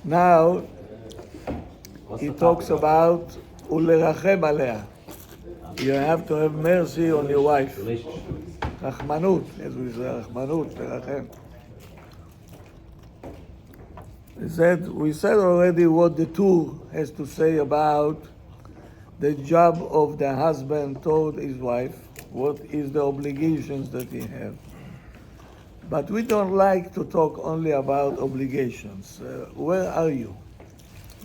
Now, he talks about ulerachem alea. You have to have mercy on your wife. Rachmanut, as we say, Rachmanut, lerachem. We said already what the Tur has to say about the job of the husband toward his wife, what is the obligations that he has. But we don't like to talk only about obligations. Where are you?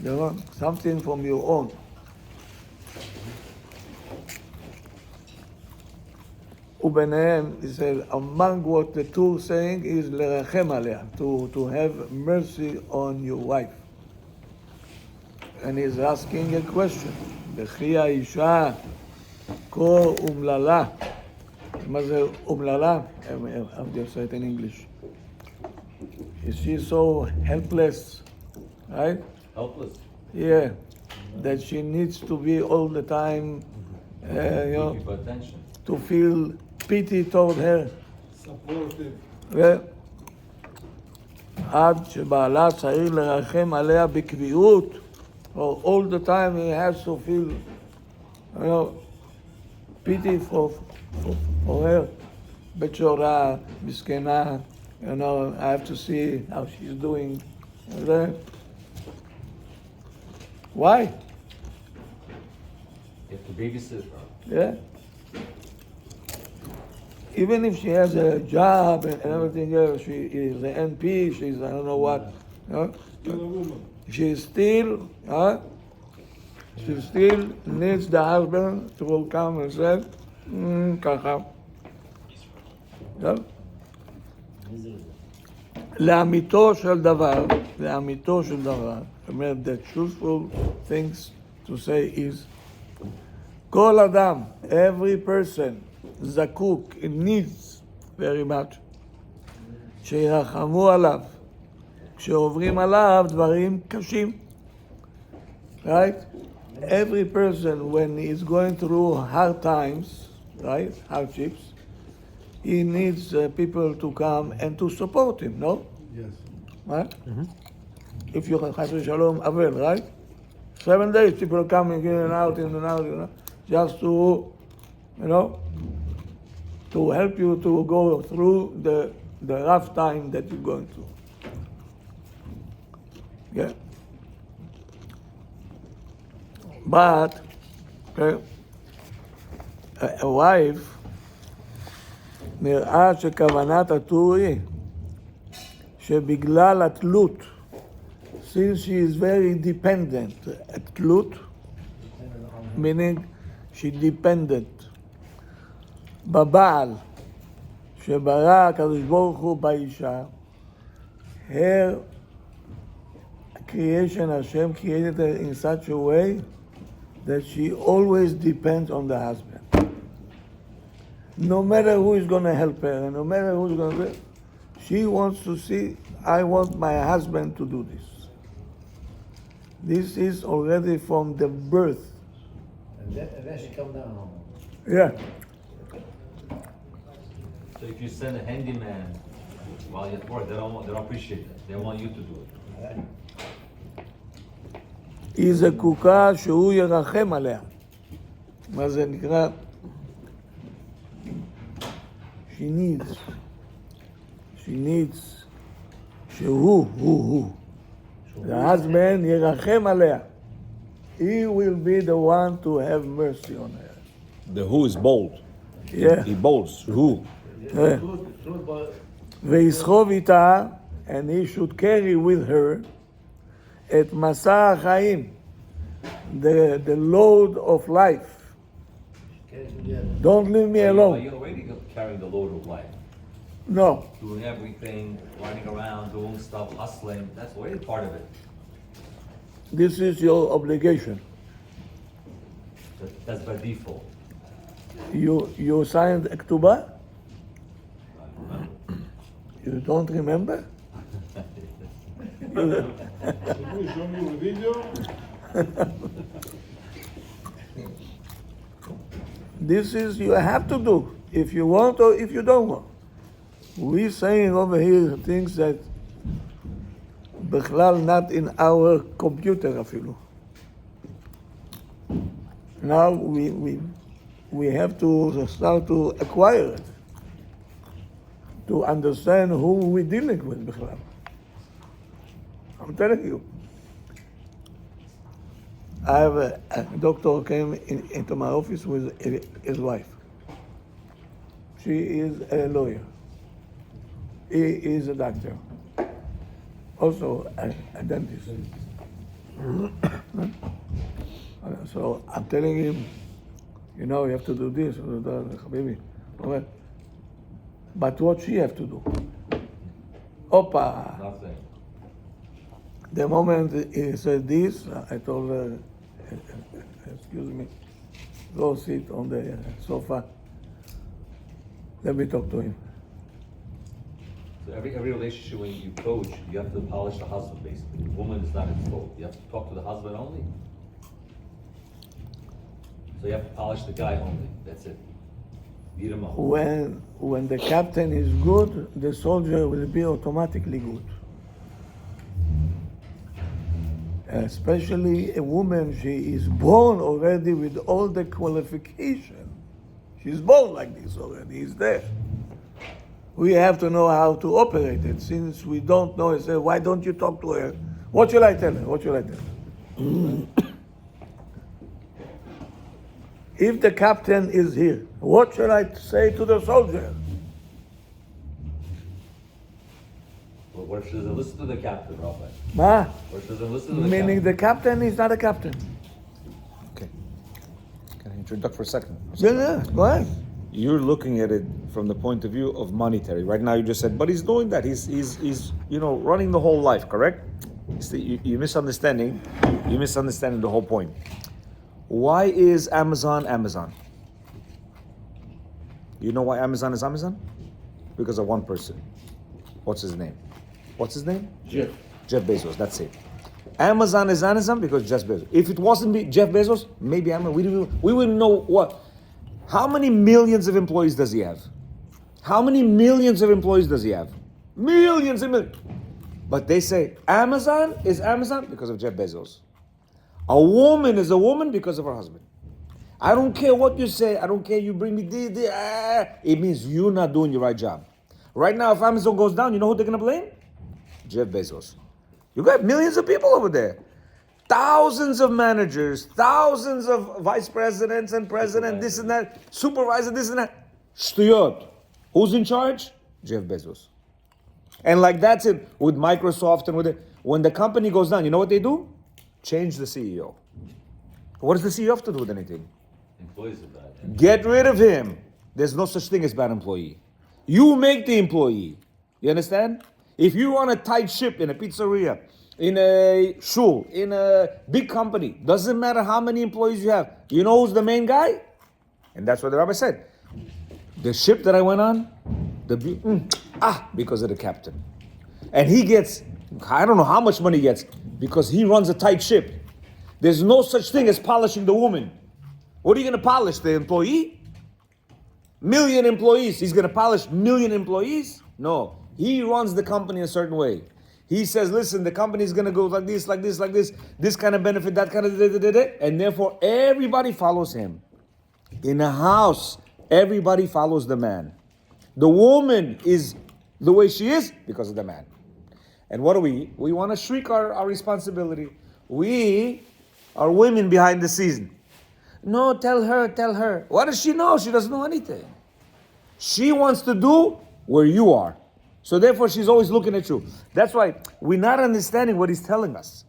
You know, something from your own. Ubenehem, he said, among what the Tur saying is lerachem alea, to have mercy on your wife. And he's asking a question. וכי האישה כה אומללה. מה זה אומללה? How do you say it in English? Is she so helpless? Right? Helpless. Yeah. That she needs to be all the time, to feel pity toward her. Supportive. Yeah. עד שבעלה צריך לרחם עליה בקביעות. So all the time he has to feel, pity for her. Bechora, miskena, I have to see how she's doing. Why? You have to babysit her. Yeah. Even if she has a job and everything else, she is the NP, she's I don't know what. She still needs the husband to come and say, ככה. לאמיתו של דבר, זאת אומרת, the truthful things to say is, כל אדם, every person, זקוק, needs very much, שירחמו עליו. כשעוברים עליו דברים קשים. Right? Every person, when he's going through hard times, right, hardships, he needs people to come and to support him, no? Yes. Right? Mm-hmm. If you have Shalom Avel, right? 7 days, people are coming in and out, just to, to help you to go through the rough time that you're going through. Yeah. But a wife, נראה שכוונת הטור היא שבגלל התלות, since she is very dependent, התלות, meaning she dependent, בבעל, שברא הקדוש ברוך הוא באישה, her creation, Hashem created her in such a way that she always depends on the husband. No matter who is going to help her, and no matter who's going to do it, she wants to see, I want my husband to do this. This is already from the birth. And then she come down. Yeah. So if you send a handyman while you're at work, they don't appreciate it. They want you to do it. היא זקוקה שהוא ירחם עליה. מה זה נקרא? She needs שהוא. The husband ירחם עליה. He will be the one to have mercy on her. The who is bold. Yeah. He bolds. Who? Yeah. ויסחוב איתה, and he should carry with her את מסע החיים, the load of life. Don't leave me alone. You're already carrying the load of life. No. Doing everything, running around, doing stuff, hustling. That's already part of it. This is your obligation. That's by default. You signed Ektuba? You don't remember? Show me a video. This is you have to do if you want or if you don't want. We're saying over here things that בכלל not in our computer אפילו. Now we have to start to acquire it, to understand who we're dealing with בכלל. I'm telling you. I have a doctor came into my office with his wife. She is a lawyer. He is a doctor. Also a dentist. So I'm telling him, you know, you have to do this, Habibi. But what she have to do? Opa. Nothing. The moment he said this, I told her, excuse me, go sit on the sofa. Let me talk to him. So every relationship when you coach, you have to polish the husband basically. The woman is not at fault. You have to talk to the husband only. So you have to polish the guy only. That's it. Beat him up. When the captain is good, the soldier will be automatically good. Especially a woman, she is born already with all the qualification. She's born like this already, it's there. We have to know how to operate it. Since we don't know, I say, why don't you talk to her? What should I tell her? What should I tell her? If the captain is here, what should I say to the soldier? Well, what if she doesn't listen to the captain, Rabbi? Ma? What if she doesn't listen to the Meaning captain? the captain is not a captain. Okay. Can I interrupt for a second? Yeah, go ahead. You're looking at it from the point of view of monetary. Right now you just said, but he's doing that. He's running the whole life, correct? You're misunderstanding. You're misunderstanding the whole point. Why is Amazon Amazon? You know why Amazon is Amazon? Because of one person. What's his name? What's his name? Jeff. Jeff Bezos, that's it. Amazon is Amazon because Jeff Bezos. If it wasn't Jeff Bezos, maybe Amazon, we wouldn't know what. How many millions of employees does he have? How many millions of employees does he have? Millions and millions. But they say Amazon is Amazon because of Jeff Bezos. A woman is a woman because of her husband. I don't care what you say. I don't care you bring me this. It means you're not doing your right job. Right now, if Amazon goes down, you know who they're going to blame? Jeff Bezos. You got millions of people over there. Thousands of managers, thousands of vice presidents and president, this and that, supervisor, this and that. Shtuyot. Who's in charge? Jeff Bezos. And like that's it with Microsoft and with it. When the company goes down, you know what they do? Change the CEO. What does the CEO have to do with anything? Employees are bad. Get rid of him. There's no such thing as bad employee. You make the employee. You understand? If you run a tight ship in a pizzeria, in a shul, in a big company, doesn't matter how many employees you have. You know who's the main guy? And that's what the rabbi said. The ship that I went on, because of the captain. And he gets, I don't know how much money he gets, because he runs a tight ship. There's no such thing as polishing the woman. What are you going to polish? The employee? Million employees. He's going to polish million employees? No. He runs the company a certain way. He says, listen, the company is going to go like this, like this, like this kind of benefit, that kind of, and therefore everybody follows him. In a house, everybody follows the man. The woman is the way she is because of the man. And what do we? We want to shrink our responsibility. We are women behind the scenes. No, tell her. What does she know? She doesn't know anything. She wants to do where you are. So therefore, she's always looking at you. That's why we're not understanding what he's telling us.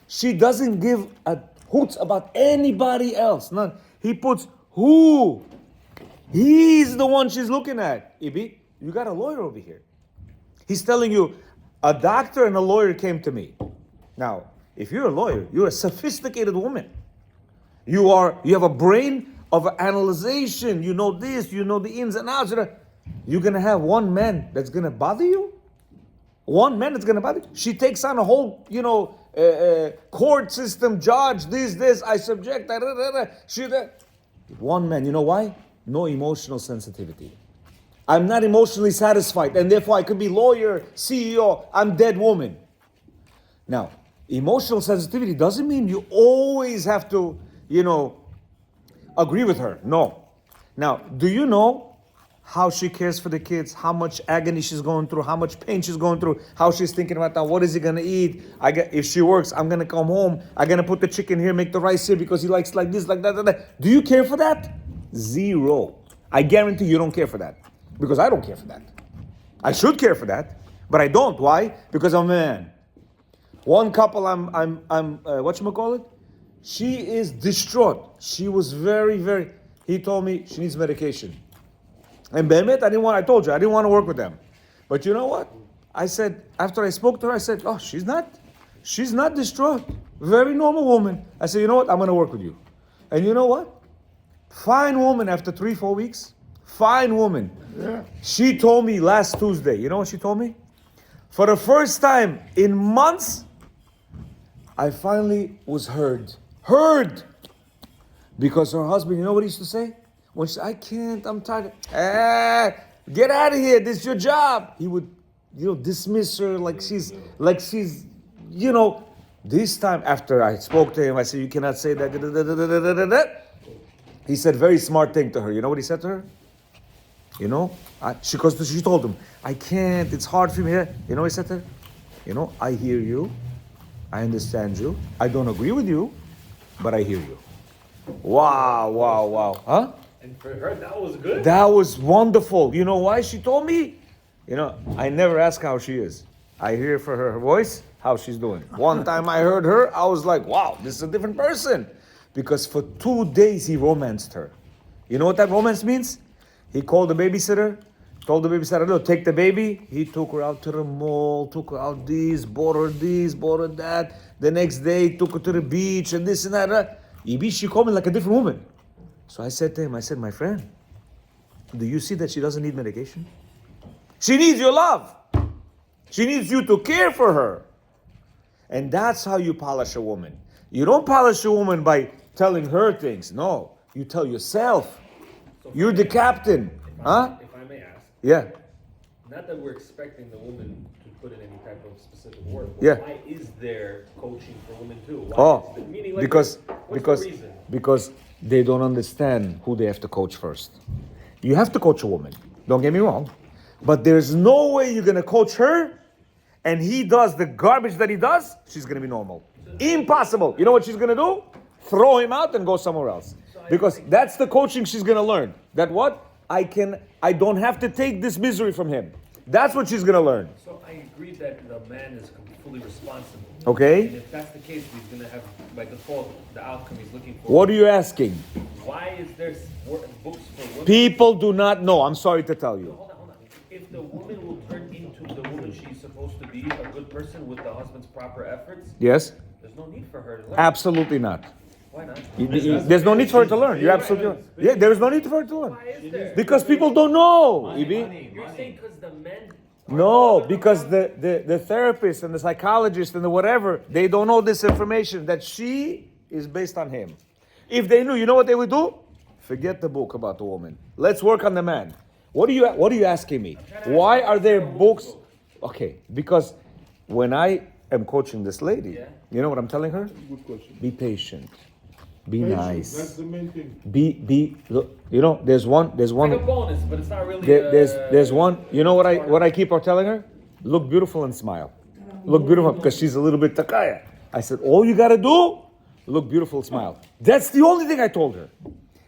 She doesn't give a hoots about anybody else. None. He puts who. He's the one she's looking at. Ibi, you got a lawyer over here. He's telling you, a doctor and a lawyer came to me. Now, if you're a lawyer, you're a sophisticated woman. You have a brain of analyzation. You know this, you know the ins and outs. You're going to have one man that's going to bother you? One man that's going to bother you? She takes on a whole, court system, judge, this, I subject, One man, you know why? No emotional sensitivity. I'm not emotionally satisfied, and therefore I could be lawyer, CEO, I'm dead woman. Now, emotional sensitivity doesn't mean you always have to, agree with her. No. Now, do you know how she cares for the kids, how much agony she's going through, how much pain she's going through, how she's thinking about that, what is he gonna eat? If she works, I'm gonna come home, I'm gonna put the chicken here, make the rice here because he likes like this, like that. Do you care for that? Zero. I guarantee you don't care for that. Because I don't care for that. I should care for that, but I don't. Why? Because I'm a man. One couple, I'm whatchamacallit? She is distraught. She was very, he told me she needs medication. And Behemet, I told you, I didn't want to work with them. But you know what? I said, after I spoke to her, I said, oh, she's not distraught. Very normal woman. I said, you know what? I'm going to work with you. And you know what? Fine woman after 3-4 weeks. Fine woman. Yeah. She told me last Tuesday, you know what she told me? For the first time in months, I finally was heard. Heard! Because her husband, you know what he used to say? When she said, I can't, I'm tired. Get out of here, this is your job. He would, dismiss her like she's, this time after I spoke to him, I said, you cannot say that. He said very smart thing to her. You know what he said to her? She told him, I can't, it's hard for me. You know what he said to her? I hear you. I understand you. I don't agree with you, but I hear you. Wow. Huh? And for her, that was good. That was wonderful. You know why she told me? I never ask how she is. I hear for her voice how she's doing. One time I heard her, I was like, wow, this is a different person. Because for 2 days he romanced her. You know what that romance means? He called the babysitter, told the babysitter, look, take the baby. He took her out to the mall, took her out bought her that. The next day, took her to the beach and this and that. She called me like a different woman. So I said to him, my friend, do you see that she doesn't need medication? She needs your love. She needs you to care for her. And that's how you polish a woman. You don't polish a woman by telling her things. No, you tell yourself. You're the captain. If I may ask. Yeah. Not that we're expecting the woman to put in any type of specific work, but Yeah. why is there coaching for women too? Because the reason? because they don't understand who they have to coach first. You have to coach a woman. Don't get me wrong. But there's no way you're gonna coach her and he does the garbage that he does, she's gonna be normal. Impossible. You know what she's gonna do? Throw him out and go somewhere else. Because that's the coaching she's gonna learn. That what? I don't have to take this misery from him. That's what she's gonna learn. So I agree that the man is fully responsible. Okay? And if that's the case, he's gonna have, by default, the outcome he's looking for. What are you asking? Why is there books for women? People do not know. I'm sorry to tell you. Hold on. If the woman will turn into the woman she's supposed to be, a good person with the husband's proper efforts, Yes? there's no need for her to learn. Absolutely not. Why not? There's no need for her to learn. You're absolutely right. Yeah, there's no need for her to learn. Why is there? Because people don't know, Ibi. You're saying because the men... No, because the therapist and the psychologist and the whatever, they don't know this information that she is based on him. If they knew, you know what they would do? Forget the book about the woman. Let's work on the man. What are you asking me? Why are there books? Okay, because when I am coaching this lady, you know what I'm telling her? Good question. Be patient. Be Patience, nice. that's the main thing. Be look, there's one It's like a bonus, but it's not really... there's one, you know what I keep on telling her? Look beautiful and smile. Look beautiful, because she's a little bit takaya. I said, all you gotta do, look beautiful, smile. That's the only thing I told her.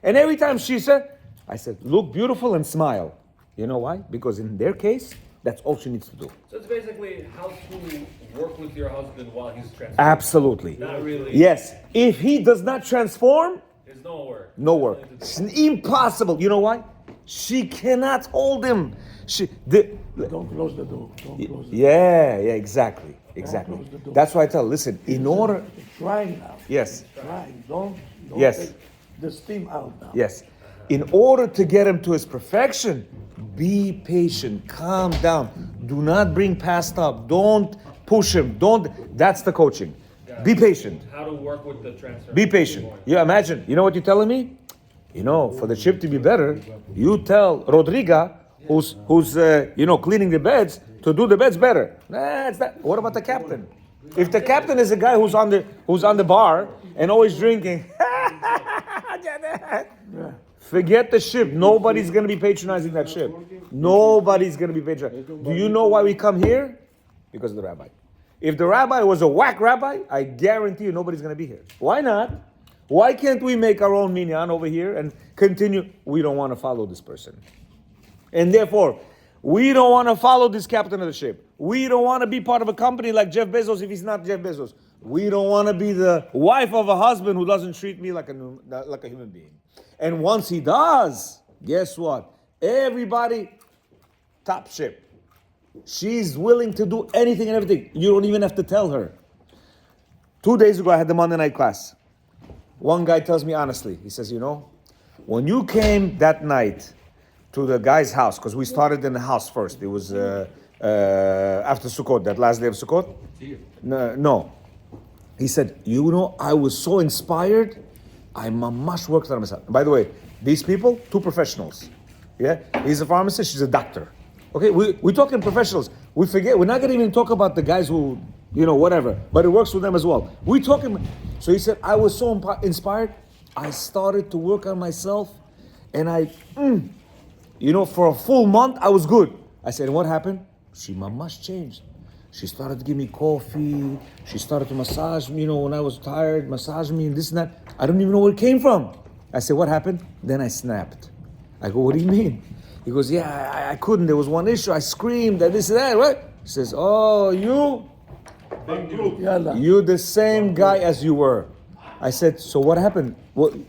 And every time she said, I said, look beautiful and smile. You know why? Because in their case, that's all she needs to do. So it's basically how to work with your husband while he's transforming. Absolutely. Not really. Yes. If he does not transform, There's no work. no work. It's impossible. You know why? She cannot hold him. Don't close the door. Don't close the door. Yeah, exactly. close the door. That's why I tell. Listen, in order. Try now. Yes. Try. Don't Yes. take the steam out now. Yes. In order to get him to his perfection, be patient, calm down. Do not bring past up. Don't push him. That's the coaching. Be patient. How to work with the transfer. Be patient. You imagine, you know what you're telling me? For the ship to be better, you tell Rodriga, who's cleaning the beds, to do the beds better. Nah, it's not. What about the captain? If the captain is a guy who's on the bar and always drinking, forget the ship. Nobody's going to be patronizing that ship. Nobody's going to be patronizing. Do you know why we come here? Because of the rabbi. If the rabbi was a whack rabbi, I guarantee you nobody's going to be here. Why not? Why can't we make our own minyan over here and continue? We don't want to follow this person. And therefore, we don't want to follow this captain of the ship. We don't want to be part of a company like Jeff Bezos if he's not Jeff Bezos. We don't want to be the wife of a husband who doesn't treat me like a human being. And once he does, guess what? Everybody, top ship. She's willing to do anything and everything. You don't even have to tell her. 2 days ago, I had the Monday night class. One guy tells me honestly, he says, when you came that night to the guy's house, because we started in the house first. It was after Sukkot, that last day of Sukkot. No. He said, I was so inspired. I mamash worked on myself. By the way, these people, 2 professionals. Yeah, he's a pharmacist, she's a doctor. Okay, we're talking professionals. We forget, we're not going to even talk about the guys who, whatever, but it works with them as well. We're talking, so he said, I was so inspired, I started to work on myself, and for a full month, I was good. I said, what happened? She mamash changed. She started to give me coffee, she started to massage me, when I was tired, massage me and this and that. I don't even know where it came from. I said, what happened? Then I snapped. I go, what do you mean? He goes, yeah, I couldn't. There was one issue. I screamed and this and that, right? He says, oh, you the same guy as you were. I said, so what happened?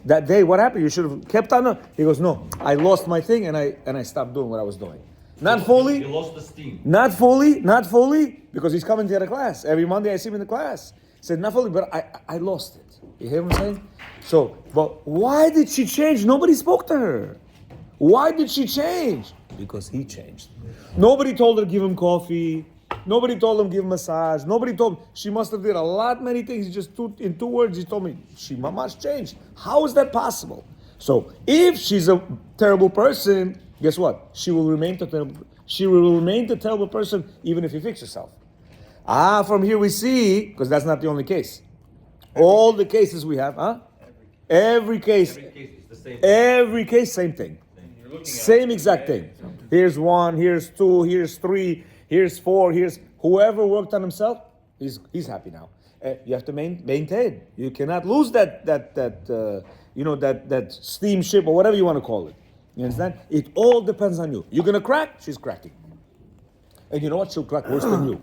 That day, what happened? You should have kept on. He goes, no, I lost my thing and I stopped doing what I was doing. Not fully. You lost the steam. Not fully, because he's coming to the class. Every Monday I see him in the class. He said, not fully, but I lost it. You hear what I'm saying? So, but why did she change? Nobody spoke to her. Why did she change? Because he changed. Nobody told her to give him coffee. Nobody told him to give him massage. Nobody told him. She must have did many things. In 2 words, he told me, she mamash changed. How is that possible? So, if she's a terrible person, guess what? She will remain the terrible person even if you fix yourself. From here we see, because that's not the only case. All the cases we have, Every case is the same. Every case, same thing. Same exact thing. Here's 1, here's 2, here's 3, here's 4, here's whoever worked on himself, he's happy now. You have to maintain. You cannot lose that steamship or whatever you want to call it. You understand? It all depends on you. You're gonna crack, she's cracking. And you know what? She'll crack worse than you.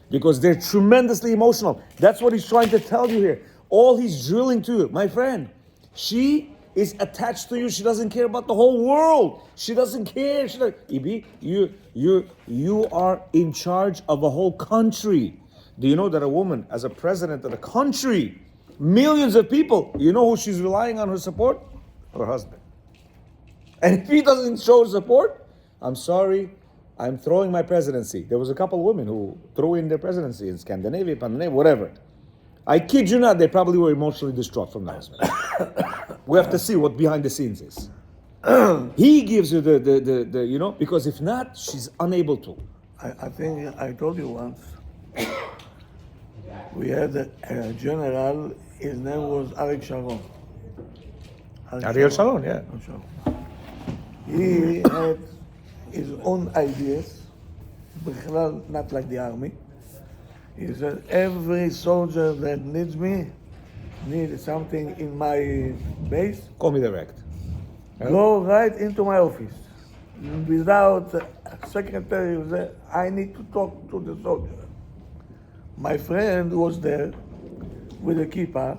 Because they're tremendously emotional. That's what he's trying to tell you here. All he's drilling to you, my friend, she is attached to you. She doesn't care about the whole world. She doesn't care. Ibi, you are in charge of a whole country. Do you know that a woman, as a president of a country, millions of people, you know who she's relying on her support? Her husband. And if he doesn't show support, I'm sorry, I'm throwing my presidency. There was a couple of women who threw in their presidency in Scandinavia, Panamania, whatever. I kid you not, they probably were emotionally distraught from the husband. We have to see what behind the scenes is. He gives you the because if not, she's unable to. I think I told you once, we had a general, his name was Arik Sharon. Ariel Sharon, yeah. He had his own ideas, בכלל, not like the army. He said, every soldier that needs something in my base, Call me direct. go right into my office. Without a secretary, I need to talk to the soldier. My friend was there with a kippah,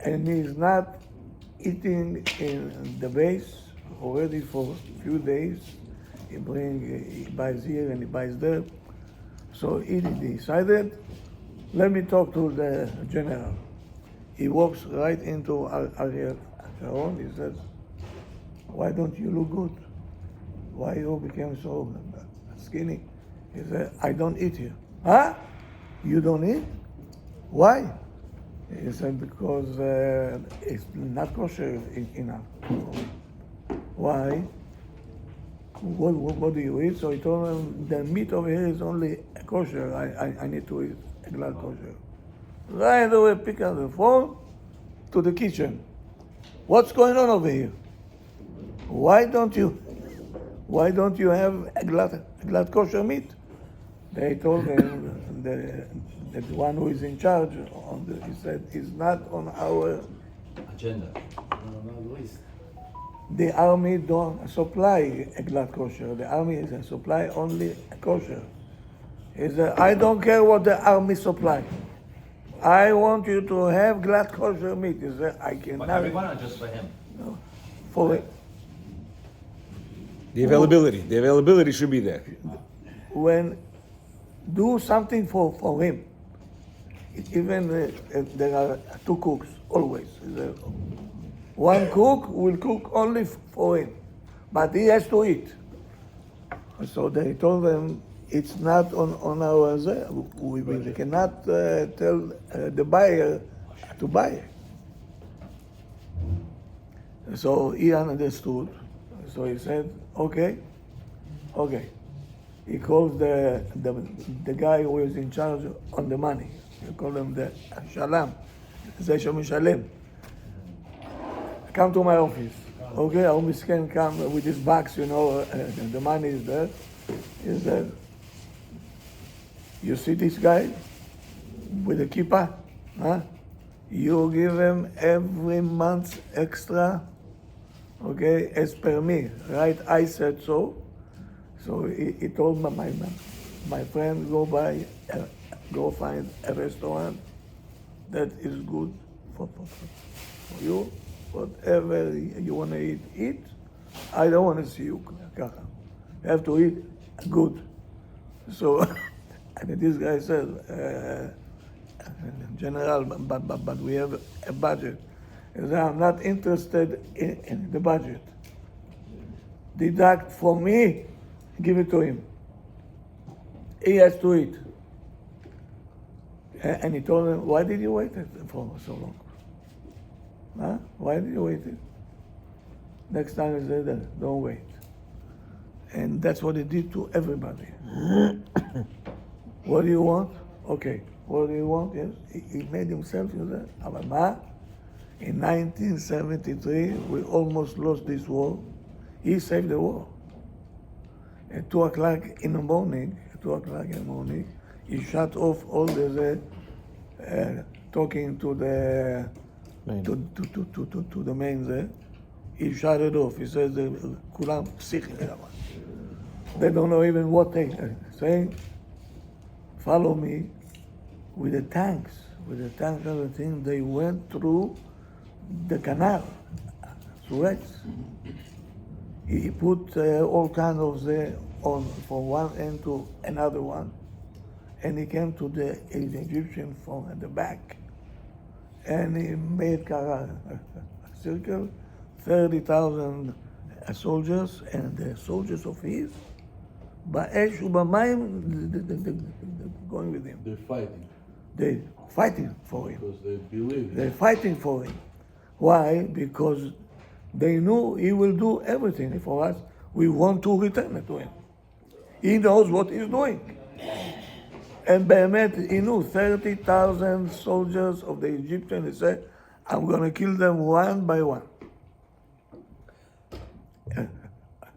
and he's not eating in the base already for a few days. He buys here and he buys there. So he decided, let me talk to the general. He walks right into Ariel Sharon. He says, why don't you look good? Why you became so skinny? He said, I don't eat here. Huh? You don't eat? Why? He said, because it's not kosher enough. Why? what do you eat? So he told him, the meat over here is only kosher. I need to eat a glass kosher. Right away, pick up the phone to the kitchen. What's going on over here? Why don't you have a glass kosher meat? They told him the one who is in charge he said it's not on our Agenda. No, Luis. the army don't supply a glass kosher. The army is supply only kosher. He said, I don't care what the army supply. I want you to have glass kosher meat. He said, I For cannot everyone or just for him? for it. The availability should be there. When do something for him. Even there are two cooks always. One cook will cook only for him, but he has to eat. So they told them it's not on our. We cannot tell the buyer to buy it. So he understood. So he said, okay. He calls the guy who is in charge on the money. He called him the Shalom, Zesha Mishalem. Come to my office. Okay, our miskin come with his box, the money is there. He said, you see this guy with the kippah? Huh? You give him every month extra, okay, as per me, right? I said so. So he told my friend, go find a restaurant that is good for you. Whatever you want to eat. I don't want to see you kacha. You have to eat good. So and this guy said, General, but we have a budget. He said, I'm not interested in the budget. Deduct for me, give it to him. He has to eat. And he told him, why did you wait for so long? Huh? Why did you wait? Next time he said, don't wait. And that's what he did to everybody. What do you want? Okay. What do you want? Yes. He made himself, Abama. In 1973, we almost lost this war. He saved the war. At 2 o'clock in the morning, he shut off all the talking to the to the main there. He shut it off. He says, "Kulam psichik." They don't know even what they saying. Follow me with the tanks and everything. They went through the canal, Suez. He put all kinds of on from one end to another one, and he came to the Egyptian from the back, and he made a circle, 30,000 soldiers, and the soldiers of his, Ba'esh u'b'mayim, going with him. They're fighting They're fighting for him. because they believe. They're fighting for him. Why? Because they knew he will do everything for us. We want to return it to him. He knows what he's doing. And Behemet, he knew 30,000 soldiers of the Egyptian. He said, I'm going to kill them one by one.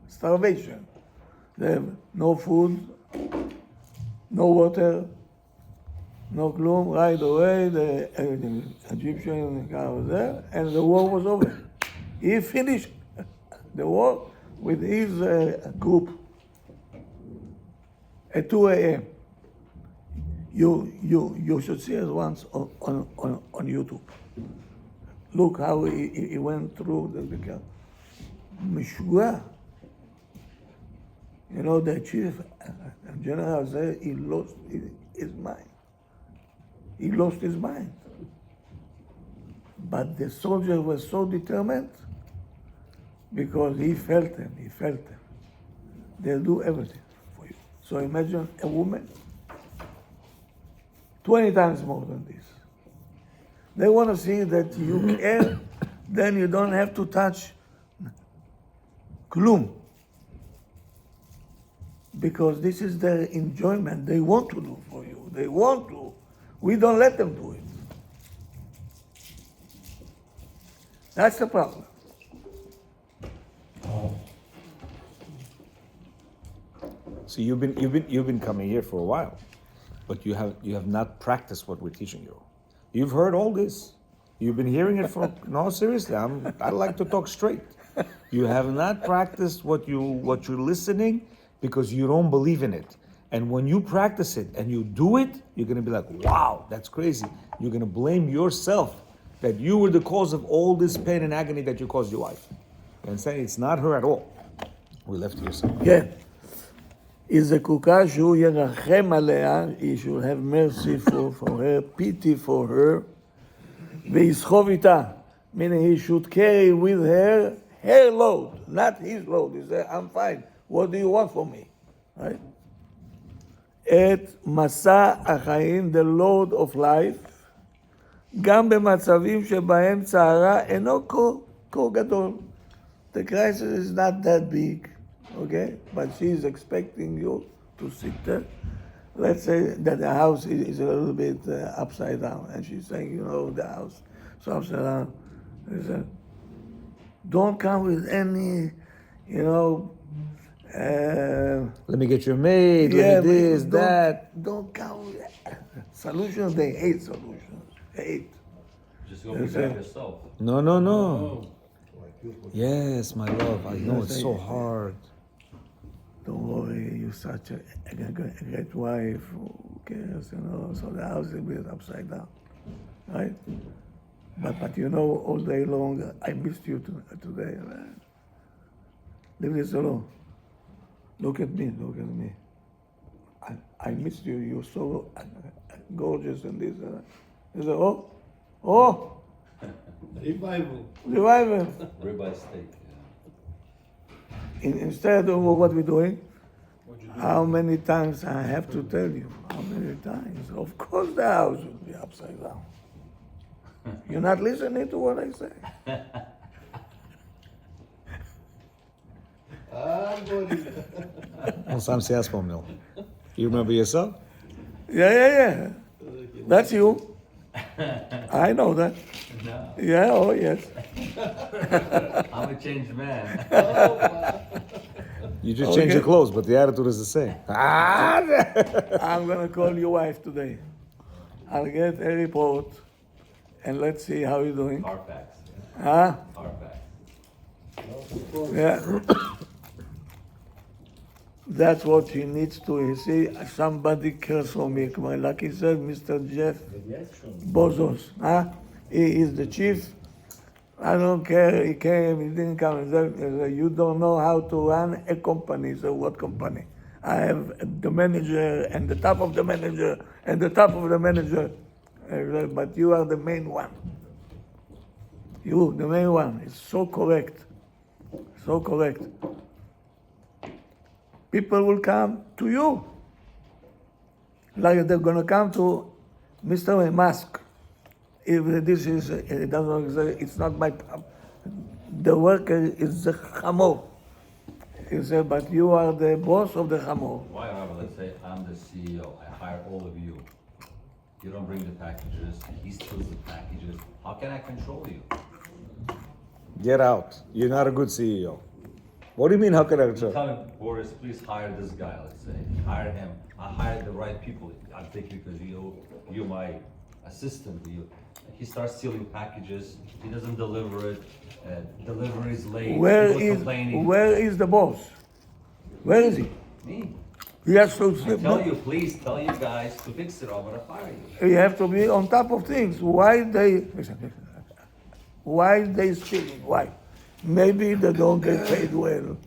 Starvation. They have no food, no water, no gloom. Right away, the Egyptian guy was there, and the war was over. He finished the war with his group at 2 a.m. You should see it once on YouTube. Look how he went through the Mishua. The chief general said he lost his mind. He lost his mind. But the soldier was so determined because he felt them. They'll do everything for you. So imagine a woman 20 times more than this. They want to see that you care, then you don't have to touch klum. because this is their enjoyment. They want to do for you. They want to. We don't let them do it. That's the problem. So you've been coming here for a while, but you have not practiced what we're teaching you. You've heard all this. You've been hearing it for no, seriously. I like to talk straight. You have not practiced what you're listening because you don't believe in it. And when you practice it and you do it, you're gonna be like, wow, that's crazy. You're gonna blame yourself that you were the cause of all this pain and agony that you caused your wife. And say it's not her at all. We left you something. כן. היא זקוקה שהוא ירחם עליה, he should have mercy for her, pity for her, ויסחוב איתה. Meaning he should carry with her load, not his load. He said, I'm fine. What do you want from me? Right? את מסע החיים, the load of life, גם במצבים שבהם צערה אינו כה גדול. The crisis is not that big, okay? But she's expecting you to sit there. Let's say that the house is a little bit upside down, and she's saying, the house is upside down. He said, don't come with any, Let me get you a maid, let me this, that. Don't come with solutions. They hate solutions. Hate. Just go prepare yourself. No. Yes, my love. I know it's so hard. Don't worry, you're such a great wife. Who cares, So the house will be upside down, right? But all day long, I missed you today. Man. Leave this alone. Look at me. I missed you. You're so gorgeous and this. You say, oh. Revival. Ribeye steak. Yeah. Instead of what we're doing, how many times I have to tell you? How many times? Of course the house will be upside down. You're not listening to what I say. Well, Sam se spomnil. You remember yourself? Yeah. That's you. I know that. No, Yeah, oh yes. I'm a changed man. You just change your clothes, but the attitude is the same. I'm gonna call your wife today. I'll get a report and let's see how you're doing. Carfax. Huh? Carfax. Yeah. That's what she needs to. You see, somebody cares for me. Like he said, Mr. Jeff Bezos. Huh? He is the chief. I don't care. He came, he didn't come. He said, you don't know how to run a company. So what company? I have the manager and the top of the manager and the top of the manager. But you are the main one. You, the main one. It's so correct. So correct. People will come to you. Like they're going to come to Mr. Musk. If this is, it doesn't exist, it's not my problem. The worker is the chamor. He said, but you are the boss of the chamor. Why, Rabbi, let's say I'm the CEO, I hire all of you. You don't bring the packages, he steals the packages. How can I control you? Get out. You're not a good CEO. What do you mean, how can I You control? tell him, Boris, please hire this guy, let's say. Hire him. I hired the right people. I'll take you because you're my assistant. He starts stealing packages. He doesn't deliver it. Delivery is late. Where People complaining. is the boss? Where is he? Me. He has to, I tell you, please tell you guys to fix it. I'm gonna fire you. you have to be on top of things. Why they stealing? Why? Maybe they don't get paid well.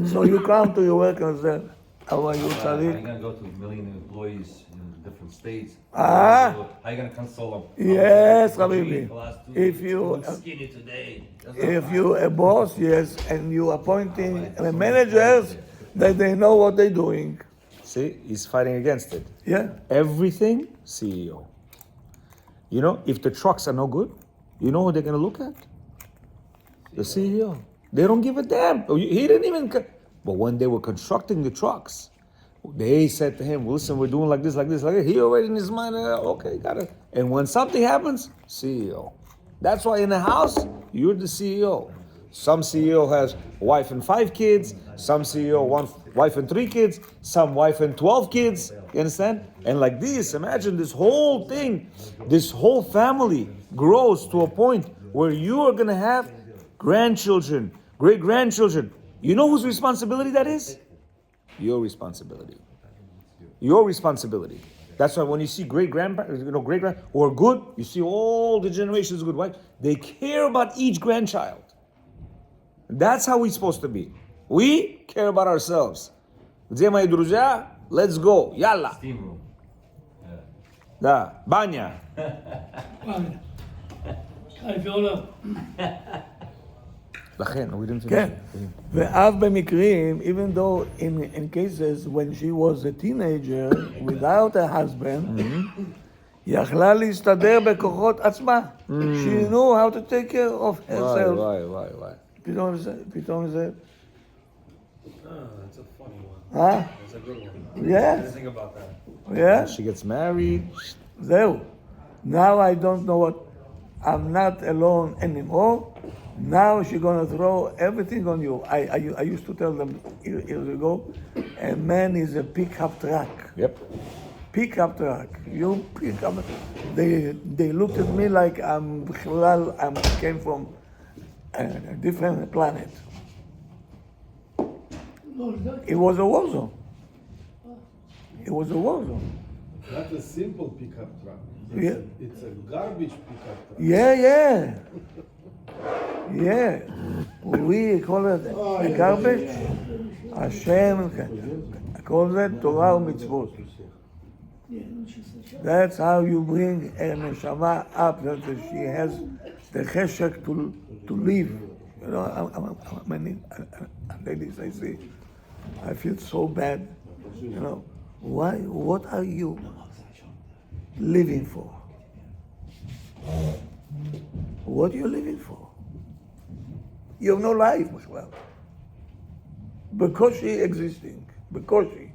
So you come to your work and say, how are you, I'm Tariq? gonna go to a million employees in different states. Ah. How are you gonna console them? Yes, I'm Habibi. the last 2 If weeks. you- I'm skinny today. If you a boss, yes, and you appointing the managers, that they know what they're doing. See, he's fighting against it. Yeah. Everything, CEO. If the trucks are no good, you know who they're going to look at? The CEO. They don't give a damn. He didn't even. But when they were constructing the trucks, They said to him, listen, we're doing like this, like this, like this. He already in his mind, okay, got it. And when something happens, CEO. That's why in the house, you're the CEO. Some CEO has a wife and 5 kids. Some CEO one wife and 3 kids. Some wife and 12 kids. You understand? And like this, imagine this whole thing, this whole family grows to a point where you are gonna have grandchildren, great grandchildren. You know whose responsibility that is? Your responsibility. Your responsibility. That's why when you see great grandparents, great grand who are good, you see all the generations good, right? They care about each grandchild. That's how we're supposed to be. We care about ourselves. Где мои друзья? Let's go. Yalla. Steam room. Да. Баня. Hi, Fiona. לכן, we didn't כן, finish. ואף במקרים, even though in cases when she was a teenager without a husband, יכלה להסתדר בכוחות עצמה. She knew how to take care of herself. Why? פתאום זה, That's a funny one. אה? That's a good one. Yes, Think about that. yeah, She gets married. זהו. Now I don't know what, I'm not alone anymore. Now she's gonna throw everything on you. I used to tell them years ago, a man is a pickup truck. Yep. Pickup truck. You pick up. They looked at me like I came from a different planet. It was a war zone. It was a war zone. Not a simple pickup truck. Yeah. It's a garbage pickup truck. Yeah. We call it a garbage. Hashem calls it Torah ומצוות. That's how you bring a neshama up, that she has the cheshek to live. You know, many ladies I see, I feel so bad. You know, why? What are you living for? What are you living for? You have no life, בכלל. because she existing, because she.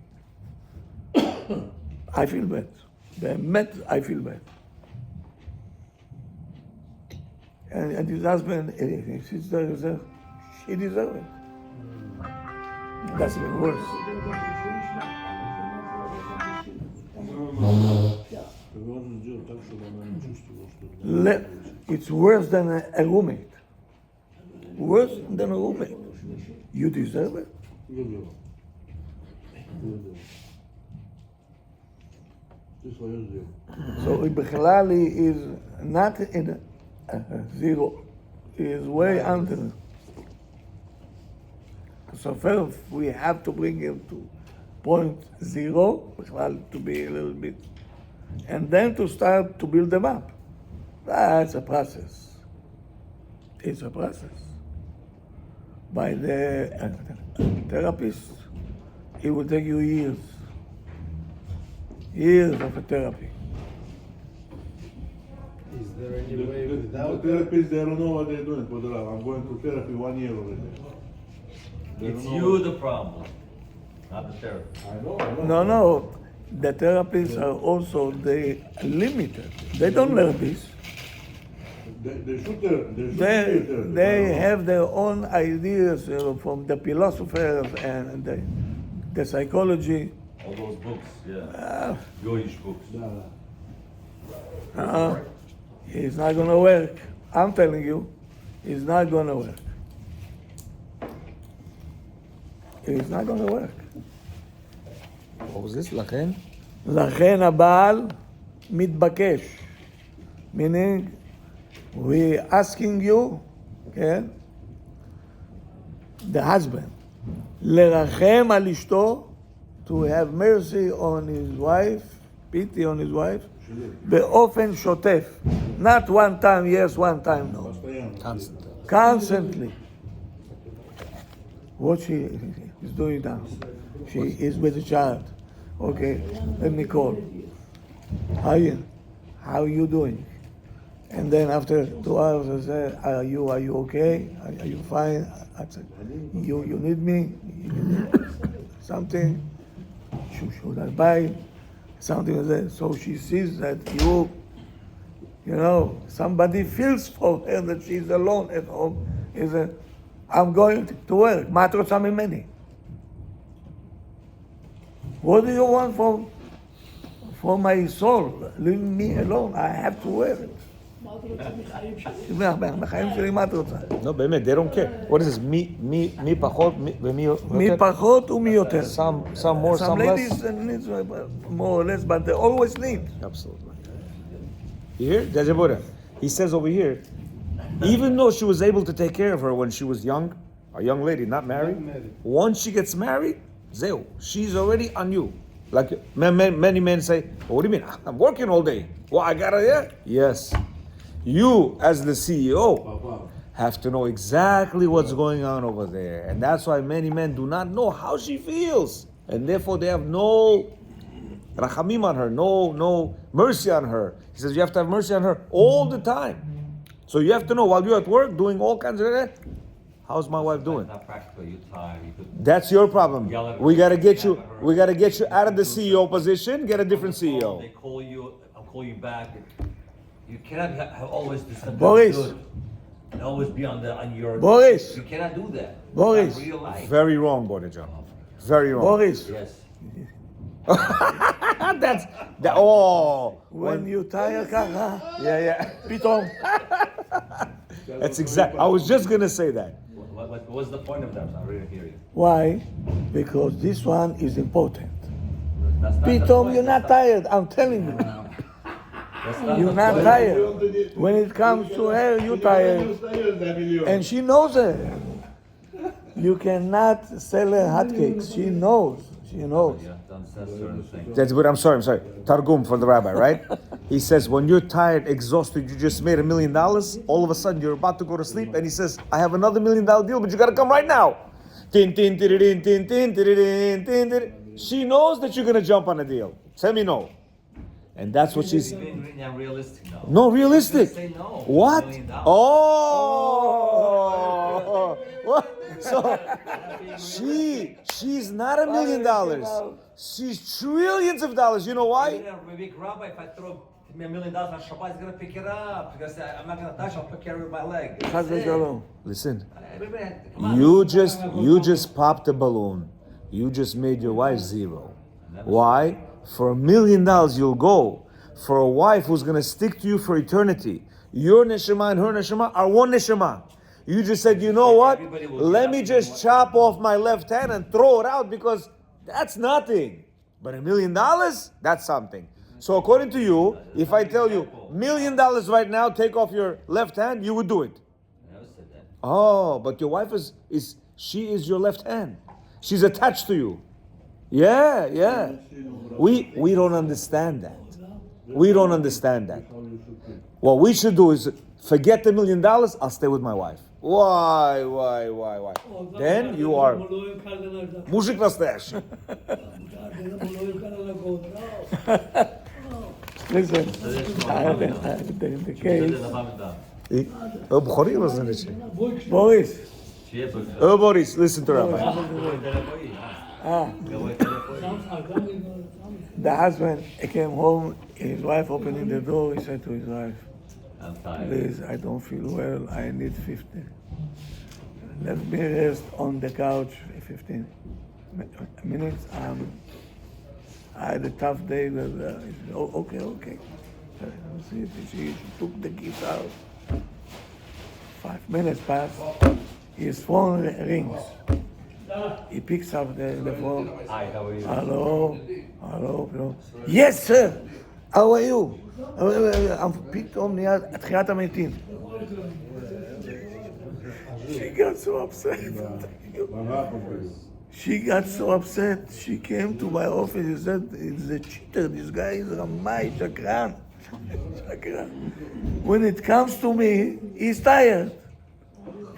I feel bad. באמת, I feel bad. And his husband, she deserves it. That's even worse. It's worse than a roommate. Worse than a roommate. You deserve it. So בכלל he is not in zero. He is way under. So first we have to bring him to 0.0, בכלל to be a little bit, and then to start to build them up. That's a process. It's a process. By the therapist, it will take you years. Years of a therapy. Is there any way The without therapists, they don't know what they're doing. For the love. I'm going to therapy 1 year already. They It's don't know you what- the problem, not the therapist. I know. No. The therapists are also limited. They don't learn this. They should therapy. They have their own ideas from the philosophers and the psychology. All those books, yeah. Jewish books. It's not gonna work. I'm telling you, it's not gonna work. It's not gonna work. What was this? לכן? לכן הבעל מתבקש. Meaning, we asking you, כן? The husband, לרחם על אשתו, to have mercy on his wife, pity on his wife, באופן שוטף. Not one time yes, one time no. Constant. Constantly. What she is doing now. She is with a child. Okay, let me call. How are you doing? And then after 2 hours I say, are you okay? Are you fine? I said, you need me? You need something? should I buy something like that? So she sees that somebody feels for her that she's alone at home. I'm going to work. מה את רוצה ממני? What do you want for my soul? Leave me alone. I have to work. בחיים שלי מה את רוצה? No, באמת, they don't care. What is this? מי פחות ומי יותר? מי פחות ומי יותר. Some more, some ladies less. need more or less, but they always need. Absolutely. You hear? Jajabura. He says over here, even though she was able to take care of her when she was young, a young lady, not married, once she gets married, zeo, she's already on you. Like many men say, well, what do you mean? I'm working all day. Well, I gotta, yeah? Yes. You, as the CEO, have to know exactly what's going on over there. And that's why many men do not know how she feels. And therefore they have no rachamim on her, no mercy on her. He says you have to have mercy on her all the time. So you have to know while you're at work doing all kinds of that. How's my wife doing? Not practical. You're tired. You could That's your problem. yell at her. We gotta get you out of the CEO position. Get a different They CEO. call you. I'll call you back. You cannot have always this. Boris. Good, and always be on your. Boris. You cannot do that. Boris. It's not real life. Very wrong, Bodejan. Very wrong. Boris, Yes. That's that. Oh, when you tire ככה, yeah. פתאום. That's exact. I was just gonna say that. What was the point of that? I really hear you. Why? Because this one is important. That's not the פתאום point. you're not tired, I'm telling you. That's not You're the not point. tired. When it comes to her, you're tired. And she knows it. You cannot sell her hotcakes. She knows. She knows. You have to understand certain things. That's what I'm sorry. Targum for the rabbi, right? He says when you're tired, exhausted, you just made $1 million. All of a sudden, you're about to go to sleep, and he says, "I have another $1 million deal, but you got to come right now." Tin, tin, tin, tin, tin, tin, tin, tin. She knows that you're gonna jump on a deal. Tell me no, and that's what she's. You're being really unrealistic now. No, realistic. Say no. What? $1 million. Oh, what? So she's not $1 million. She's trillions of dollars. You know why? A big rabbi, if I throw $1 million on Shabbat, he's gonna pick it up. Because I'm not gonna touch. I'll carry it with my leg. חס ושלום. Listen, Everybody, come on. you just popped a balloon. You just made your wife zero. Why? For $1 million you'll go. For a wife who's gonna stick to you for eternity. Your neshama and her neshama are one neshama. You just said, you know what? Let me just chop off my left hand and throw it out because that's nothing. But $1 million, that's something. So according to you, if I tell you $1 million right now, take off your left hand, you would do it. I never said that. Oh, but your wife is she is your left hand. She's attached to you. Yeah. We don't understand that. We don't understand that. What we should do is forget the $1 million, I'll stay with my wife. Why? Then you are мужик настоящий. Listen, the case, Бухари розумієш? Boris, שיהיה בגלל. Boris, listen to Rabbi. the husband came home, his wife opening the door, he said to his wife, I'm tired. please, I don't feel well, I need 15. Let me rest on the couch 15 minutes. I had a tough day. He said, okay. She took the keys out. 5 minutes passed. His phone rings. He picks up the phone. Hi, how are you? Hello. Yes, sir. How are you? פתאום נהיה תחיית המתים. She got so upset. She came to my office and said, it's a cheater, this guy is Ramai, Shakran. When it comes to me, he's tired.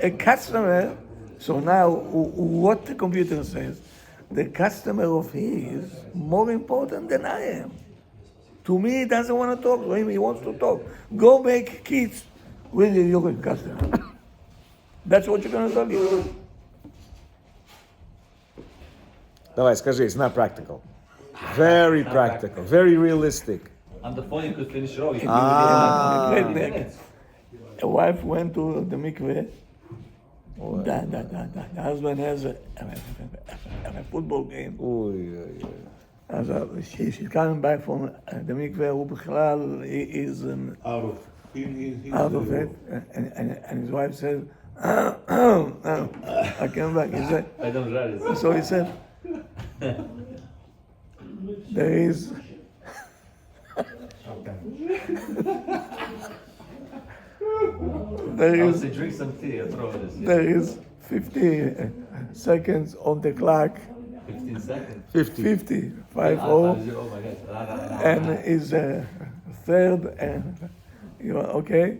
A customer, so now what the computer says, the customer of his is more important than I am. To me, he doesn't want to talk. To him, he wants to talk. Go make kids with your customer. That's what you're going to tell you. Давай, скажи, it's not practical. Very practical, very realistic. On the phone, you could finish it all. You can Ah. do it in 20 minutes. A wife went to the mikveh. The husband has a football game. Oy, oy, oy. אז she's coming back from the mikveh, הוא בכלל, he is Out of. He's out of it, and his wife says, I came back. He said, I don't realize. so he said, there is there I would is say drink some tea and throw this. Yeah. there is 50 seconds on the clock, 15 seconds. 50. 50, 5-0, Oh my God. and is third, and you are okay,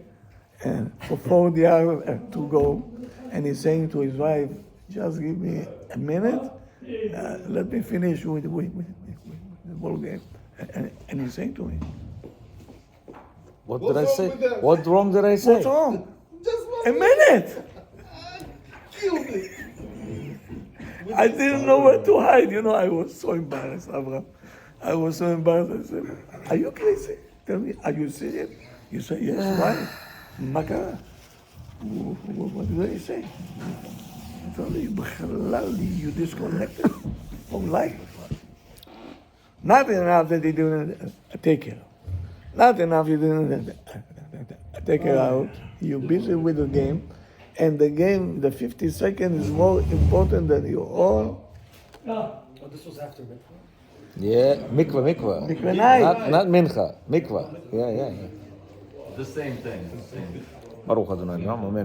and for 4 yards to go, and he's saying to his wife, just give me a minute, let me finish with the ball game, and he's saying to me, What What's did I wrong say? with that? What wrong did I say? what's wrong? Just A minute! killed it. I didn't know where to hide. You know, I was so embarrassed, Abraham. I was so embarrassed. I said, are you crazy? Tell me, are you serious? You say, yes, why? Makara. What did I say? I told you, you disconnected from life. Not enough that they didn't take care. Not enough you didn't take her out. You're busy with the game. And the game, the 50 seconds is more important than your own. Oh, this was after mikvah? Yeah, mikvah. Mikvah night. Not mincha, mikvah. Yeah. The same thing. The same. Baruch Adonai, amen.